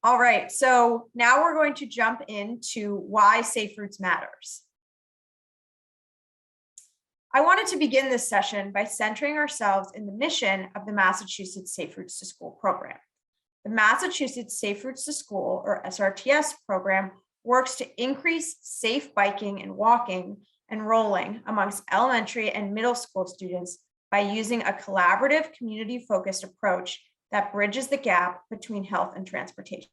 All right, so now we're going to jump into why Safe Routes matters. I wanted to begin this session by centering ourselves in the mission of the Massachusetts Safe Routes to School program. The Massachusetts Safe Routes to School, or SRTS program, works to increase safe biking and walking and rolling amongst elementary and middle school students by using a collaborative, community-focused approach that bridges the gap between health and transportation.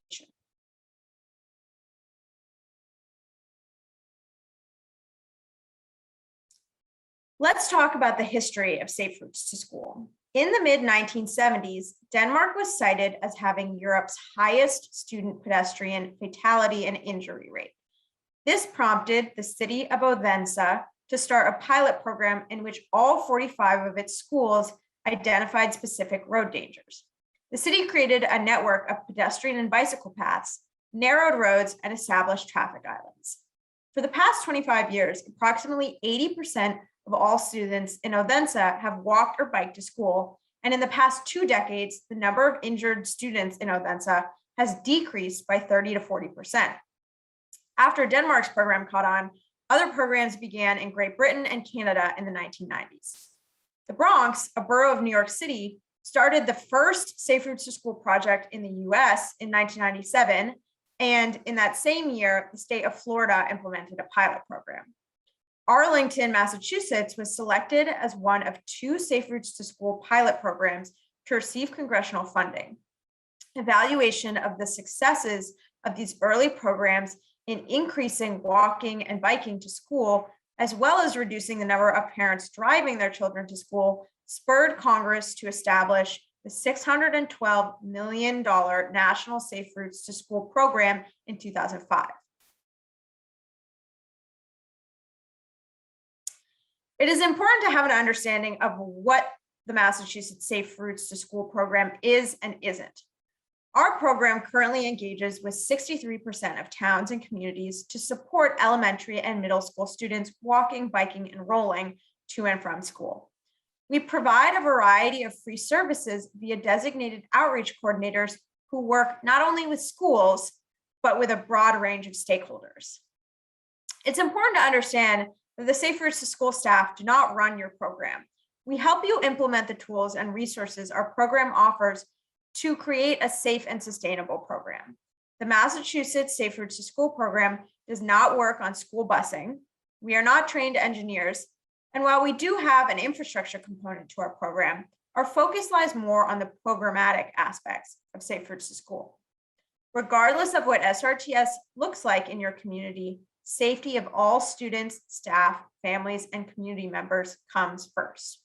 Let's talk about the history of Safe Routes to School. In the mid-1970s, Denmark was cited as having Europe's highest student pedestrian fatality and injury rate. This prompted the city of Odense to start a pilot program in which all 45 of its schools identified specific road dangers. The city created a network of pedestrian and bicycle paths, narrowed roads, and established traffic islands. For the past 25 years, approximately 80% of all students in Odense have walked or biked to school, and in the past 2 decades, the number of injured students in Odense has decreased by 30 to 40%. After Denmark's program caught on, other programs began in Great Britain and Canada in the 1990s. The Bronx, a borough of New York City, started the first Safe Routes to School project in the US in 1997, and in that same year, the state of Florida implemented a pilot program. Arlington, Massachusetts was selected as one of 2 Safe Routes to School pilot programs to receive congressional funding. Evaluation of the successes of these early programs in increasing walking and biking to school, as well as reducing the number of parents driving their children to school, spurred Congress to establish the $612 million National Safe Routes to School program in 2005. It is important to have an understanding of what the Massachusetts Safe Routes to School program is and isn't. Our program currently engages with 63% of towns and communities to support elementary and middle school students walking, biking, and rolling to and from school. We provide a variety of free services via designated outreach coordinators who work not only with schools, but with a broad range of stakeholders. It's important to understand that the Safe Routes to School staff do not run your program. We help you implement the tools and resources our program offers to create a safe and sustainable program. The Massachusetts Safe Routes to School program does not work on school busing. We are not trained engineers. And while we do have an infrastructure component to our program, our focus lies more on the programmatic aspects of Safe Routes to School. Regardless of what SRTS looks like in your community, safety of all students, staff, families, and community members comes first.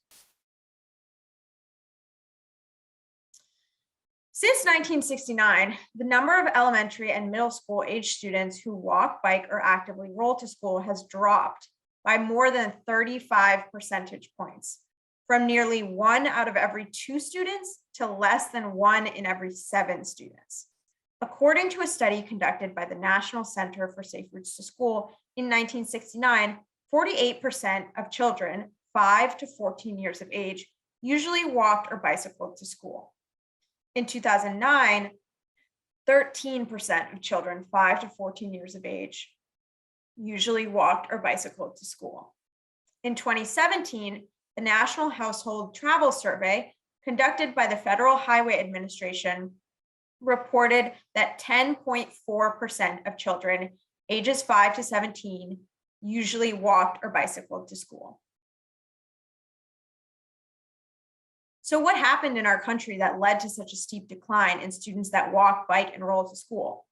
Since 1969, the number of elementary and middle school age students who walk, bike, or actively roll to school has dropped by more than 35 percentage points, from nearly 1 out of every 2 students to less than 1 in every 7 students. According to a study conducted by the National Center for Safe Routes to School in 1969, 48% of children 5 to 14 years of age usually walked or bicycled to school. In 2009, 13% of children 5 to 14 years of age usually walked or bicycled to school. In 2017, the National Household Travel Survey, conducted by the Federal Highway Administration, reported that 10.4% of children ages 5 to 17 usually walked or bicycled to school. So what happened in our country that led to such a steep decline in students that walk, bike, and roll to school?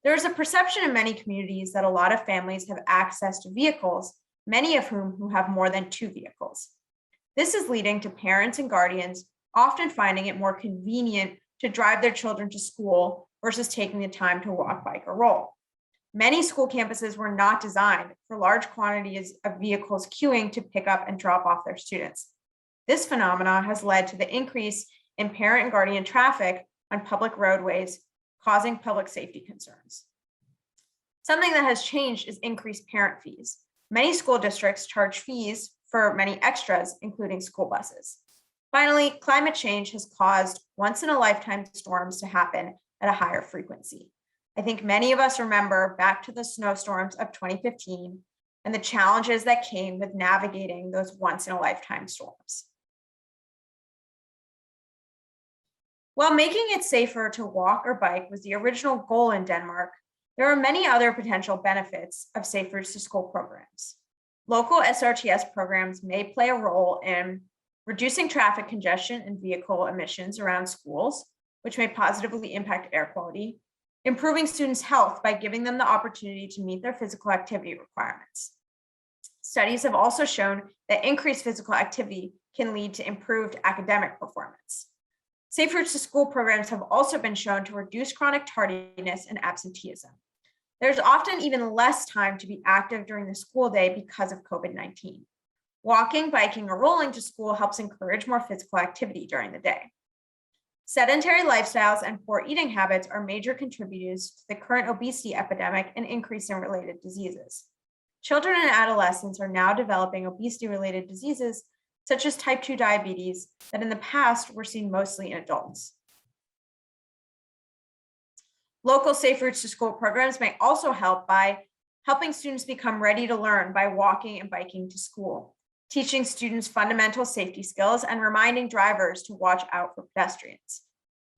There's a perception in many communities that a lot of families have access to vehicles, many of whom have more than 2 vehicles. This is leading to parents and guardians often finding it more convenient to drive their children to school versus taking the time to walk, bike, or roll. Many school campuses were not designed for large quantities of vehicles queuing to pick up and drop off their students. This phenomenon has led to the increase in parent and guardian traffic on public roadways, causing public safety concerns. Something that has changed is increased parent fees. Many school districts charge fees for many extras, including school buses. Finally, climate change has caused once-in-a-lifetime storms to happen at a higher frequency. I think many of us remember back to the snowstorms of 2015 and the challenges that came with navigating those once-in-a-lifetime storms. While making it safer to walk or bike was the original goal in Denmark, there are many other potential benefits of Safe Routes to School programs. Local SRTS programs may play a role in reducing traffic congestion and vehicle emissions around schools, which may positively impact air quality, improving students' health by giving them the opportunity to meet their physical activity requirements. Studies have also shown that increased physical activity can lead to improved academic performance. Safe Routes to School programs have also been shown to reduce chronic tardiness and absenteeism. There's often even less time to be active during the school day because of COVID-19. Walking, biking, or rolling to school helps encourage more physical activity during the day. Sedentary lifestyles and poor eating habits are major contributors to the current obesity epidemic and increase in related diseases. Children and adolescents are now developing obesity-related diseases such as type 2 diabetes that in the past were seen mostly in adults. Local Safe Routes to School programs may also help by helping students become ready to learn by walking and biking to school, teaching students fundamental safety skills and reminding drivers to watch out for pedestrians,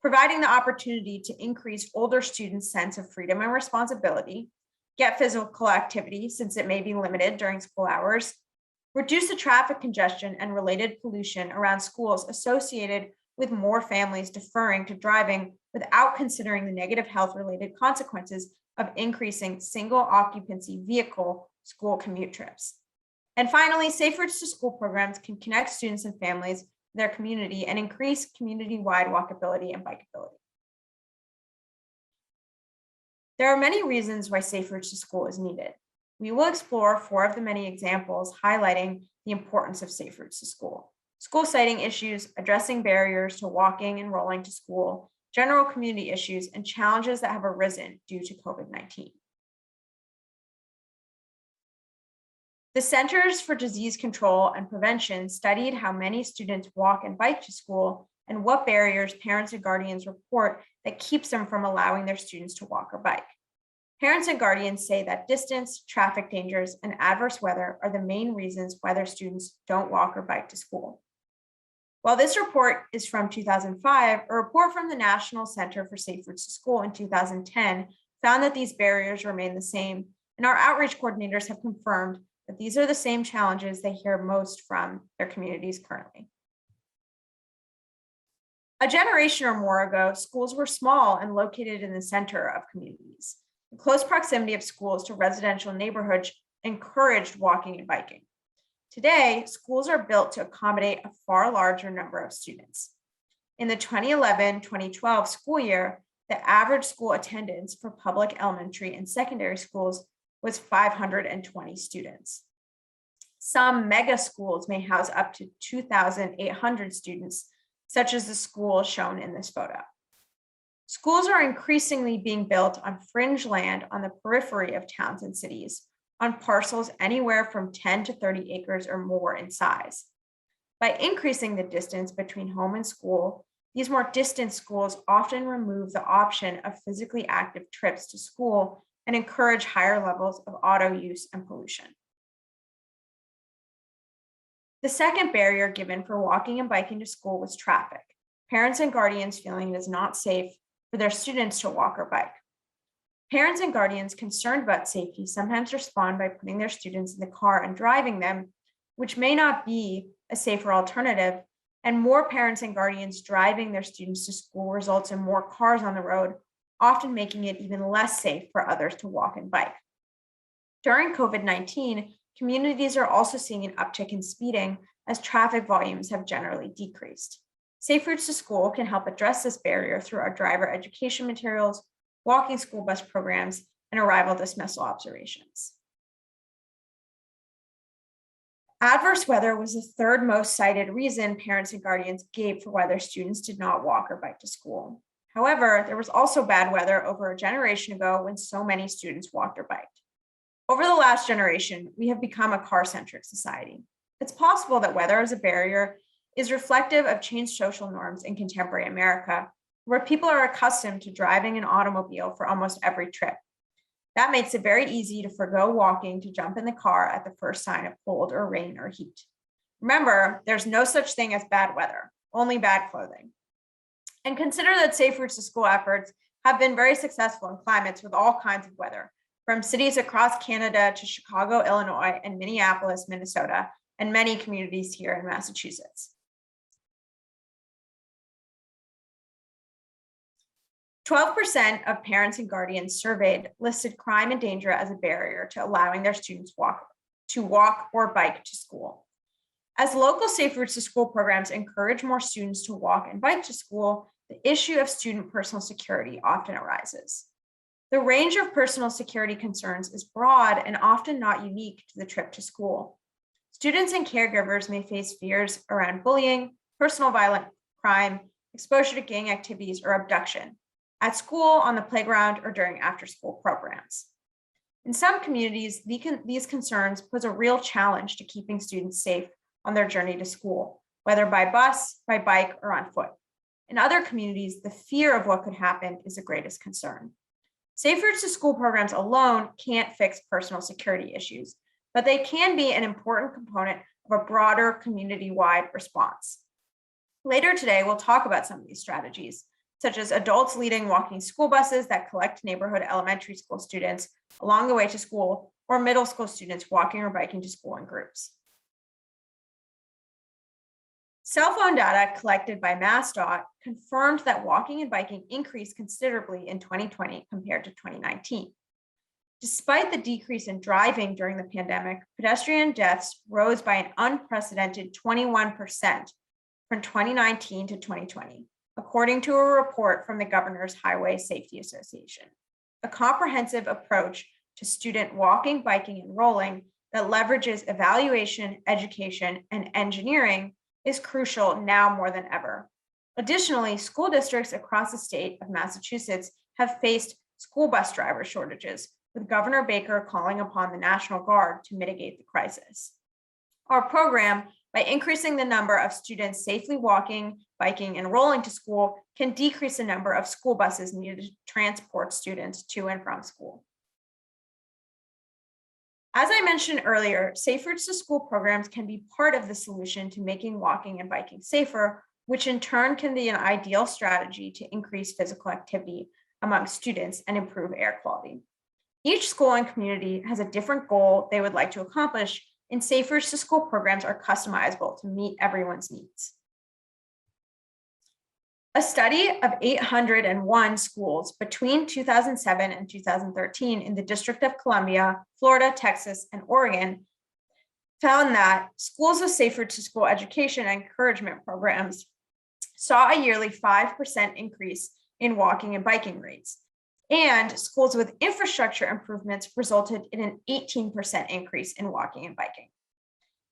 providing the opportunity to increase older students' sense of freedom and responsibility, get physical activity since it may be limited during school hours, reduce the traffic congestion and related pollution around schools associated with more families deferring to driving without considering the negative health-related consequences of increasing single occupancy vehicle school commute trips. And finally, Safe Routes to School programs can connect students and families to their community and increase community-wide walkability and bikeability. There are many reasons why Safe Routes to School is needed. We will explore 4 of the many examples highlighting the importance of Safe Routes to School: school siting issues, addressing barriers to walking and rolling to school, general community issues, and challenges that have arisen due to COVID-19. The Centers for Disease Control and Prevention studied how many students walk and bike to school and what barriers parents and guardians report that keeps them from allowing their students to walk or bike. Parents and guardians say that distance, traffic dangers, and adverse weather are the main reasons why their students don't walk or bike to school. While this report is from 2005, a report from the National Center for Safe Routes to School in 2010 found that these barriers remain the same, and our outreach coordinators have confirmed that these are the same challenges they hear most from their communities currently. A generation or more ago, schools were small and located in the center of communities. The close proximity of schools to residential neighborhoods encouraged walking and biking. Today, schools are built to accommodate a far larger number of students. In the 2011-2012 school year, the average school attendance for public elementary and secondary schools was 520 students. Some mega schools may house up to 2,800 students, such as the school shown in this photo. Schools are increasingly being built on fringe land on the periphery of towns and cities, on parcels anywhere from 10 to 30 acres or more in size. By increasing the distance between home and school, these more distant schools often remove the option of physically active trips to school and encourage higher levels of auto use and pollution. The second barrier given for walking and biking to school was traffic. Parents and guardians feeling it is not safe for their students to walk or bike. Parents and guardians concerned about safety sometimes respond by putting their students in the car and driving them, which may not be a safer alternative, and more parents and guardians driving their students to school results in more cars on the road, often making it even less safe for others to walk and bike. During COVID-19, communities are also seeing an uptick in speeding as traffic volumes have generally decreased. Safe Routes to School can help address this barrier through our driver education materials, walking school bus programs, and arrival dismissal observations. Adverse weather was the third most cited reason parents and guardians gave for why their students did not walk or bike to school. However, there was also bad weather over a generation ago when so many students walked or biked. Over the last generation, we have become a car-centric society. It's possible that weather as a barrier is reflective of changed social norms in contemporary America, where people are accustomed to driving an automobile for almost every trip. That makes it very easy to forgo walking to jump in the car at the first sign of cold or rain or heat. Remember, there's no such thing as bad weather, only bad clothing. And consider that Safe Routes to School efforts have been very successful in climates with all kinds of weather, from cities across Canada to Chicago, Illinois, and Minneapolis, Minnesota, and many communities here in Massachusetts. 12% of parents and guardians surveyed listed crime and danger as a barrier to allowing their students to walk or bike to school. As local Safe Routes to School programs encourage more students to walk and bike to school, the issue of student personal security often arises. The range of personal security concerns is broad and often not unique to the trip to school. Students and caregivers may face fears around bullying, personal violent crime, exposure to gang activities, or abduction at school, on the playground, or during after-school programs. In some communities, these concerns pose a real challenge to keeping students safe on their journey to school, whether by bus, by bike, or on foot. In other communities, the fear of what could happen is the greatest concern. Safe Routes to School programs alone can't fix personal security issues, but they can be an important component of a broader community-wide response. Later today, we'll talk about some of these strategies, such as adults leading walking school buses that collect neighborhood elementary school students along the way to school, or middle school students walking or biking to school in groups. Cell phone data collected by MassDOT confirmed that walking and biking increased considerably in 2020 compared to 2019. Despite the decrease in driving during the pandemic, pedestrian deaths rose by an unprecedented 21% from 2019 to 2020, according to a report from the Governor's Highway Safety Association. A comprehensive approach to student walking, biking, and rolling that leverages evaluation, education, and engineering is crucial now more than ever. Additionally, school districts across the state of Massachusetts have faced school bus driver shortages, with Governor Baker calling upon the National Guard to mitigate the crisis. Our program, by increasing the number of students safely walking, biking, and rolling to school, can decrease the number of school buses needed to transport students to and from school. As I mentioned earlier, Safe Routes to School programs can be part of the solution to making walking and biking safer, which in turn can be an ideal strategy to increase physical activity among students and improve air quality. Each school and community has a different goal they would like to accomplish, and Safe Routes to School programs are customizable to meet everyone's needs. A study of 801 schools between 2007 and 2013 in the District of Columbia, Florida, Texas, and Oregon found that schools with Safe Routes to School education and encouragement programs saw a yearly 5% increase in walking and biking rates, and schools with infrastructure improvements resulted in an 18% increase in walking and biking.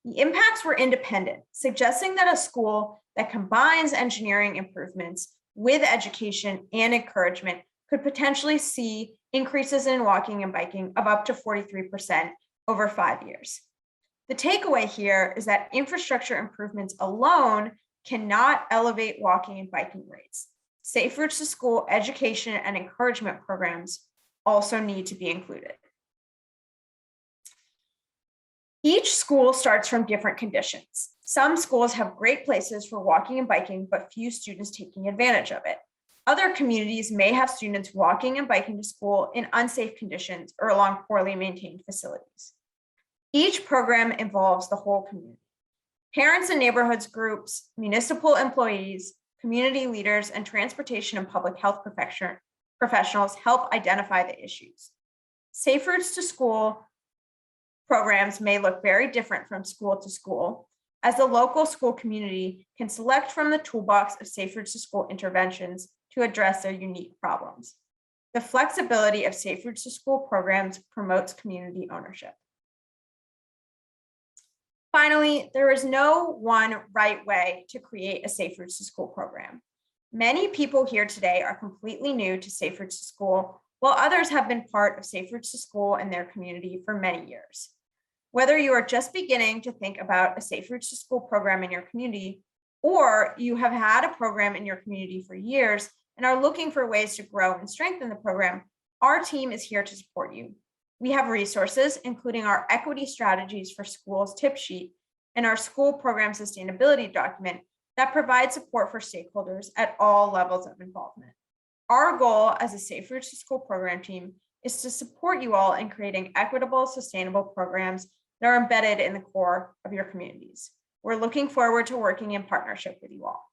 The impacts were independent, suggesting that a school that combines engineering improvements with education and encouragement could potentially see increases in walking and biking of up to 43% over 5 years. The takeaway here is that infrastructure improvements alone cannot elevate walking and biking rates. Safe Routes to School education and encouragement programs also need to be included. Each school starts from different conditions. Some schools have great places for walking and biking, but few students taking advantage of it. Other communities may have students walking and biking to school in unsafe conditions or along poorly maintained facilities. Each program involves the whole community. Parents and neighborhoods groups, municipal employees, community leaders, and transportation and public health professionals help identify the issues. Safe Routes to School programs may look very different from school to school, as the local school community can select from the toolbox of Safe Routes to School interventions to address their unique problems. The flexibility of Safe Routes to School programs promotes community ownership. Finally, there is no one right way to create a Safe Routes to School program. Many people here today are completely new to Safe Routes to School, while others have been part of Safe Routes to School in their community for many years. Whether you are just beginning to think about a Safe Routes to School program in your community, or you have had a program in your community for years and are looking for ways to grow and strengthen the program, our team is here to support you. We have resources, including our Equity Strategies for Schools tip sheet and our School Program Sustainability document that provide support for stakeholders at all levels of involvement. Our goal as a Safe Routes to School program team is to support you all in creating equitable, sustainable programs that are embedded in the core of your communities. We're looking forward to working in partnership with you all.